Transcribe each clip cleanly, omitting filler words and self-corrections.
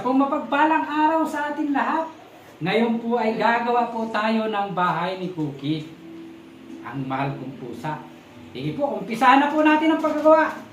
pong mapagpalang araw sa ating lahat. Ngayon po ay gagawa po tayo ng bahay ni Cookie, ang mahal kong pusa. Sige po, umpisahan na po natin ang paggagawa.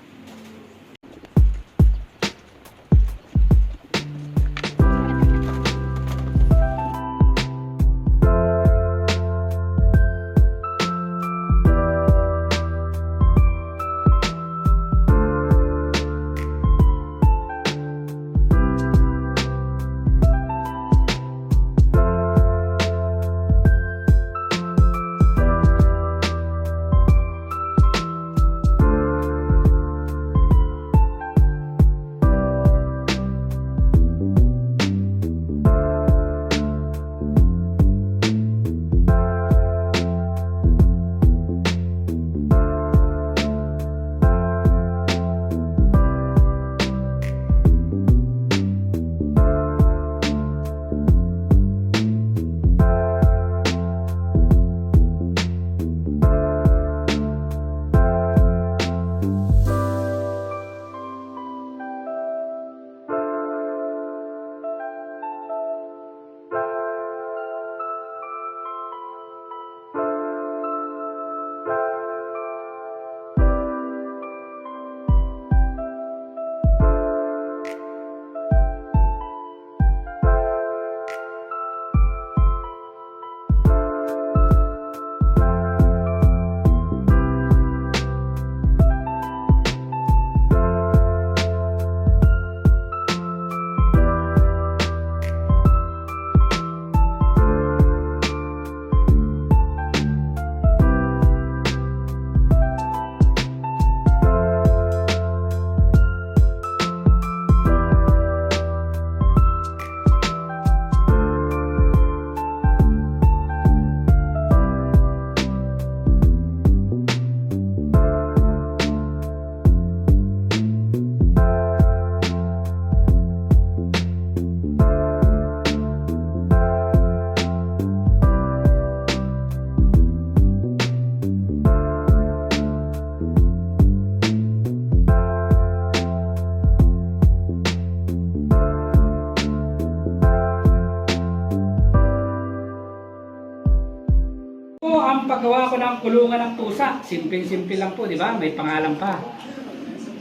Ang paggawa ko ng kulungan ng pusa, simple-simple lang po, di ba? May pangalan pa.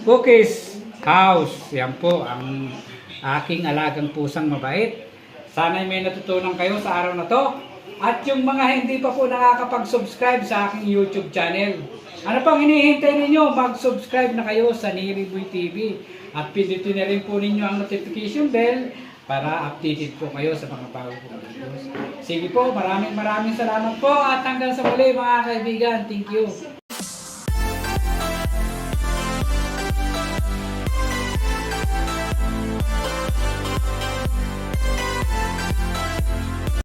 Cookies House. Yan po ang aking alagang pusang mabait. Sana'y may natutunan kayo sa araw na to. At yung mga hindi pa po nakakapag-subscribe sa aking YouTube channel, ano pang hinihintay ninyo? Mag-subscribe na kayo sa Niriboy TV. At pindutin na rin po ninyo ang notification bell para updated po kayo sa mga bago kong videos. Sige po, maraming salamat po at hanggang sa muli mga kaibigan. Thank you.